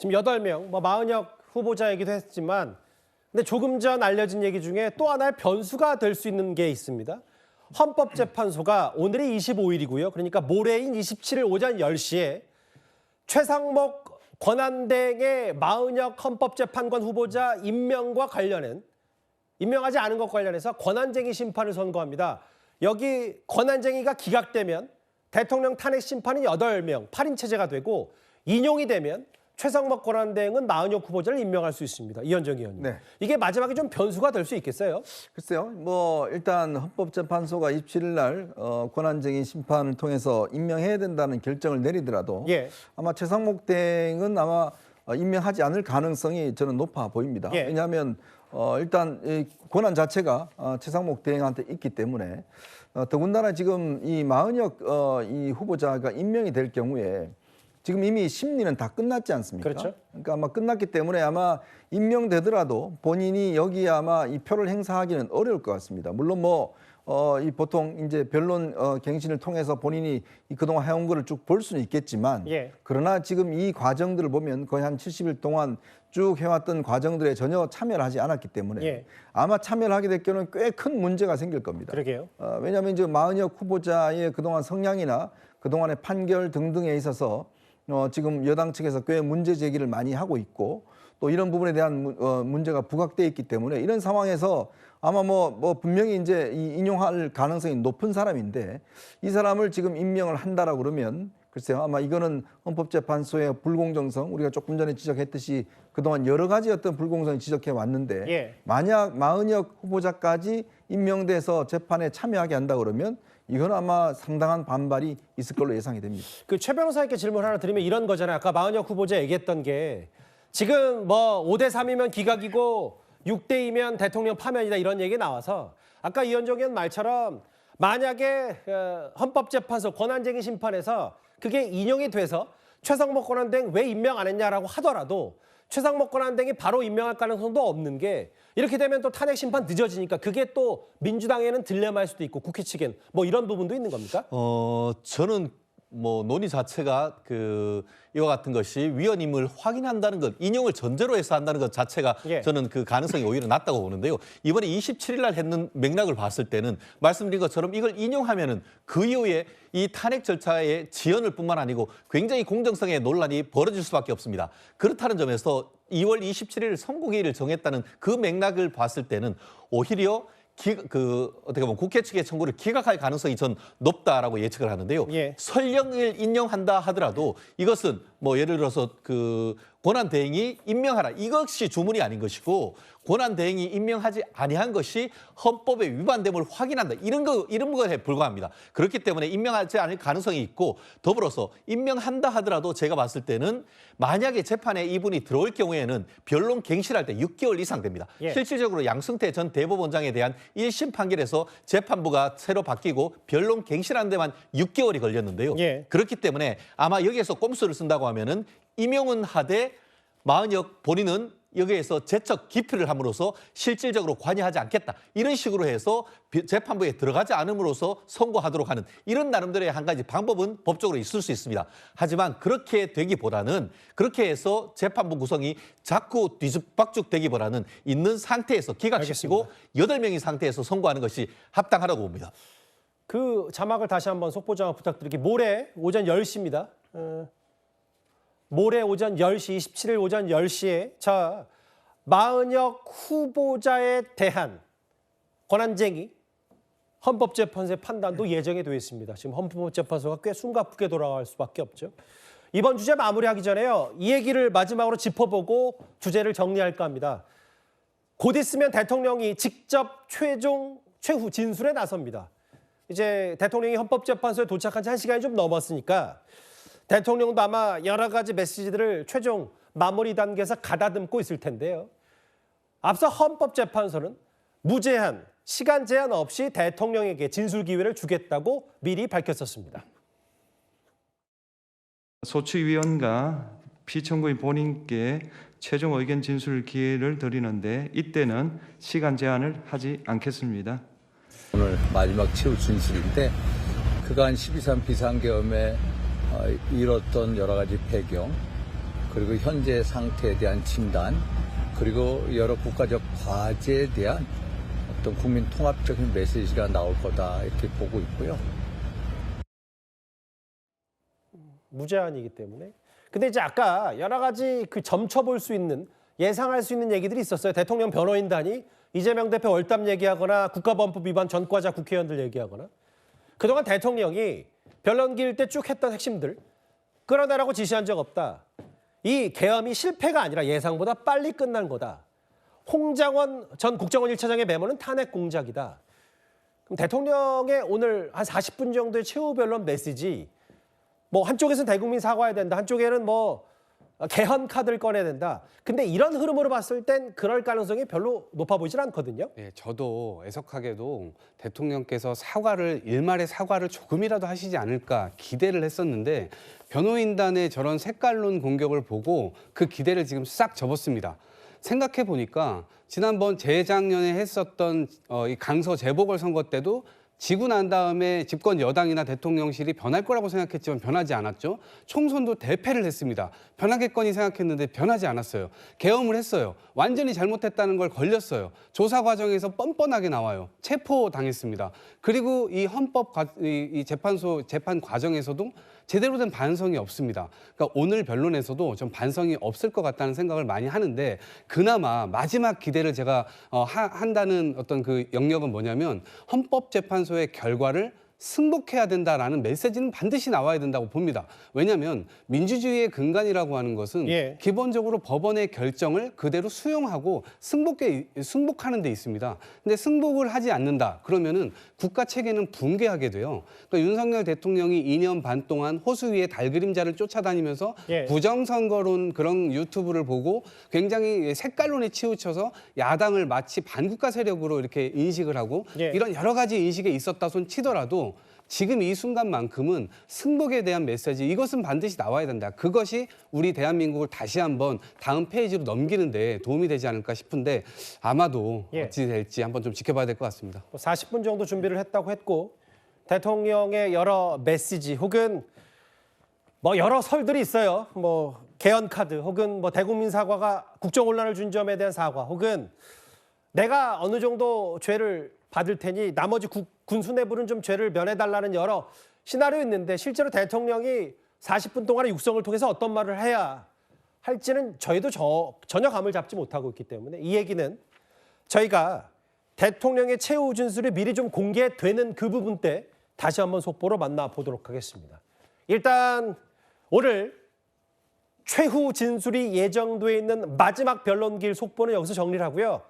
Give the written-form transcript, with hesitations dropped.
지금 8명, 마은혁 후보자 얘기도 했지만 근데 조금 전 알려진 얘기 중에 또 하나의 변수가 될 수 있는 게 있습니다. 헌법재판소가 오늘이 25일이고요. 그러니까 모레인 27일 오전 10시에 최상목 권한대행의 마은혁 헌법재판관 후보자 임명과 관련한 임명하지 않은 것 관련해서 권한쟁의 심판을 선고합니다. 여기 권한쟁의가 기각되면 대통령 탄핵 심판은 8명, 8인 체제가 되고 인용이 되면 최상목 권한대행은 마은혁 후보자를 임명할 수 있습니다. 이현정 의원님. 네. 이게 마지막에 좀 변수가 될 수 있겠어요? 글쎄요. 일단 헌법재판소가 27일 날 권한쟁의 심판을 통해서 임명해야 된다는 결정을 내리더라도 예. 아마 최상목 대행은 아마 임명하지 않을 가능성이 저는 높아 보입니다. 예. 왜냐하면 일단 이 권한 자체가 최상목 대행한테 있기 때문에 더군다나 지금 이 마은혁 이 후보자가 임명이 될 경우에 지금 이미 심리는 다 끝났지 않습니까? 그렇죠. 그러니까 아마 끝났기 때문에 아마 임명되더라도 본인이 여기에 아마 이 표를 행사하기는 어려울 것 같습니다. 물론 이 보통 이제 변론 갱신을 통해서 본인이 이 그동안 해온 거를 쭉 볼 수는 있겠지만 예. 그러나 지금 이 과정들을 보면 거의 한 70일 동안 쭉 해왔던 과정들에 전혀 참여를 하지 않았기 때문에 예. 아마 참여를 하게 될 경우는 꽤 큰 문제가 생길 겁니다. 그러게요. 왜냐하면 이제 마은혁 후보자의 그동안 성향이나 그동안의 판결 등등에 있어서 지금 여당 측에서 꽤 문제 제기를 많이 하고 있고 또 이런 부분에 대한 문제가 부각돼 있기 때문에 이런 상황에서 아마 분명히 이제 인용할 가능성이 높은 사람인데 이 사람을 지금 임명을 한다라고 그러면 글쎄요 아마 이거는 헌법재판소의 불공정성 우리가 조금 전에 지적했듯이 그동안 여러 가지 어떤 불공정을 지적해 왔는데 예. 만약 마은혁 후보자까지 임명돼서 재판에 참여하게 한다 그러면 이건 아마 상당한 반발이 있을 걸로 예상이 됩니다. 그 최 변호사님께 질문 하나 드리면 이런 거잖아요. 아까 마은혁 후보자 얘기했던 게 지금 5대 3이면 기각이고 6대 2면 대통령 파면이다 이런 얘기 나와서 아까 이현정 의원 말처럼 만약에 헌법재판소 권한쟁의 심판에서 그게 인용이 돼서 최상목 권한대행 왜 임명 안 했냐라고 하더라도 최상목 권한대행이 바로 임명할 가능성도 없는 게 이렇게 되면 또 탄핵 심판 늦어지니까 그게 또 민주당에는 딜레마일 수도 있고 국회 측엔 이런 부분도 있는 겁니까? 저는 논의 자체가 이와 같은 것이 위헌임을 확인한다는 것, 인용을 전제로 해서 한다는 것 자체가 예. 저는 그 가능성이 오히려 낮다고 보는데요. 이번에 27일 날 했는 맥락을 봤을 때는 말씀드린 것처럼 이걸 인용하면은 그 이후에 이 탄핵 절차의 지연을 뿐만 아니고 굉장히 공정성의 논란이 벌어질 수밖에 없습니다. 그렇다는 점에서 2월 27일 선고기일을 정했다는 그 맥락을 봤을 때는 오히려 어떻게 보면 국회 측의 청구를 기각할 가능성이 전 높다라고 예측을 하는데요. 예. 설령을 인용한다 하더라도 이것은 예를 들어서 권한 대행이 임명하라 이것이 주문이 아닌 것이고 권한 대행이 임명하지 아니한 것이 헌법에 위반됨을 확인한다 이런 거에 불과합니다. 그렇기 때문에 임명하지 않을 가능성이 있고 더불어서 임명한다 하더라도 제가 봤을 때는 만약에 재판에 이분이 들어올 경우에는 변론 갱신할 때 6개월 이상 됩니다. 예. 실질적으로 양승태 전 대법원장에 대한 1심 판결에서 재판부가 새로 바뀌고 변론 갱신하는 데만 6개월이 걸렸는데요. 예. 그렇기 때문에 아마 여기에서 꼼수를 쓴다고 하면은 임용은 하되 마은혁 본인은 여기에서 재척 기피를 함으로써 실질적으로 관여하지 않겠다. 이런 식으로 해서 재판부에 들어가지 않음으로써 선고하도록 하는 이런 나름대로의 한 가지 방법은 법적으로 있을 수 있습니다. 하지만 그렇게 되기보다는 그렇게 해서 재판부 구성이 자꾸 뒤죽박죽 되기보다는 있는 상태에서 기각시키고 8명의 상태에서 선고하는 것이 합당하다고 봅니다. 그 자막을 다시 한번 속보장을 부탁드릴게요. 모레 오전 10시입니다. 모레 오전 10시, 27일 오전 10시에 마은혁 후보자에 대한 권한쟁의 헌법재판소의 판단도 예정이 되어 있습니다. 지금 헌법재판소가 꽤 숨가쁘게 돌아갈 수밖에 없죠. 이번 주제 마무리하기 전에요. 이 얘기를 마지막으로 짚어보고 주제를 정리할까 합니다. 곧 있으면 대통령이 직접 최후 진술에 나섭니다. 이제 대통령이 헌법재판소에 도착한 지 1시간이 좀 넘었으니까 대통령도 아마 여러 가지 메시지들을 최종 마무리 단계에서 가다듬고 있을 텐데요. 앞서 헌법재판소는 무제한, 시간 제한 없이 대통령에게 진술 기회를 주겠다고 미리 밝혔었습니다. 소추위원과 피청구인 본인께 최종 의견 진술 기회를 드리는데 이때는 시간 제한을 하지 않겠습니다. 오늘 마지막 최후 진술인데 그간 12.3 비상계엄에 이뤘던 여러 가지 배경 그리고 현재 상태에 대한 진단, 그리고 여러 국가적 과제에 대한 어떤 국민 통합적인 메시지가 나올 거다 이렇게 보고 있고요. 무제한이기 때문에. 근데 이제 아까 여러 가지 그 점쳐볼 수 있는, 예상할 수 있는 얘기들이 있었어요. 대통령 변호인단이 이재명 대표 월담 얘기하거나 국가범법 위반 전과자 국회의원들 얘기하거나, 그동안 대통령이 변론기일 때 쭉 했던 핵심들 끌어내라고 지시한 적 없다. 이 계엄이 실패가 아니라 예상보다 빨리 끝난 거다. 홍장원 전 국정원 1차장의 메모는 탄핵 공작이다. 그럼 대통령의 오늘 한 40분 정도의 최후 변론 메시지, 뭐 한쪽에서는 대국민 사과해야 된다, 한쪽에는 뭐 개헌 카드를 꺼내야 된다. 근데 이런 흐름으로 봤을 땐 그럴 가능성이 별로 높아 보이질 않거든요. 네, 저도 애석하게도 대통령께서 일말의 사과를 조금이라도 하시지 않을까 기대를 했었는데, 변호인단의 저런 색깔론 공격을 보고 그 기대를 지금 싹 접었습니다. 생각해 보니까 지난번 재작년에 했었던 이 강서 재보궐선거 때도 지고 난 다음에 집권 여당이나 대통령실이 변할 거라고 생각했지만 변하지 않았죠. 총선도 대패를 했습니다. 변하겠거니 생각했는데 변하지 않았어요. 계엄을 했어요. 완전히 잘못했다는 걸 걸렸어요. 조사 과정에서 뻔뻔하게 나와요. 체포당했습니다. 그리고 이 이 재판 과정에서도 제대로 된 반성이 없습니다. 그러니까 오늘 변론에서도 좀 반성이 없을 것 같다는 생각을 많이 하는데, 그나마 마지막 기대를 제가 한다는 어떤 그 영역은 뭐냐면, 헌법재판소의 결과를 승복해야 된다라는 메시지는 반드시 나와야 된다고 봅니다. 왜냐하면 민주주의의 근간이라고 하는 것은 예. 기본적으로 법원의 결정을 그대로 수용하고 승복하는 데 있습니다. 근데 승복을 하지 않는다 그러면은 국가 체계는 붕괴하게 돼요. 그러니까 윤석열 대통령이 2년 반 동안 호수 위에 달그림자를 쫓아다니면서 예. 부정선거론 그런 유튜브를 보고 굉장히 색깔론에 치우쳐서 야당을 마치 반국가 세력으로 이렇게 인식을 하고, 예. 이런 여러 가지 인식에 있었다 손 치더라도 지금 이 순간만큼은 승복에 대한 메시지, 이것은 반드시 나와야 된다. 그것이 우리 대한민국을 다시 한번 다음 페이지로 넘기는 데 도움이 되지 않을까 싶은데, 아마도 예. 어찌 될지 한번 좀 지켜봐야 될 것 같습니다. 40분 정도 준비를 했다고 했고, 대통령의 여러 메시지 혹은 뭐 여러 설들이 있어요. 뭐 개헌 카드 혹은 뭐 대국민 사과가 국정 혼란을 준 점에 대한 사과, 혹은 내가 어느 정도 죄를 받을 테니 나머지 군 수뇌부는 좀 죄를 면해달라는 여러 시나리오 있는데, 실제로 대통령이 40분 동안의 육성을 통해서 어떤 말을 해야 할지는 저희도 전혀 감을 잡지 못하고 있기 때문에, 이 얘기는 저희가 대통령의 최후 진술이 미리 좀 공개되는 그 부분 때 다시 한번 속보로 만나보도록 하겠습니다. 일단 오늘 최후 진술이 예정돼 있는 마지막 변론기일 속보는 여기서 정리를 하고요.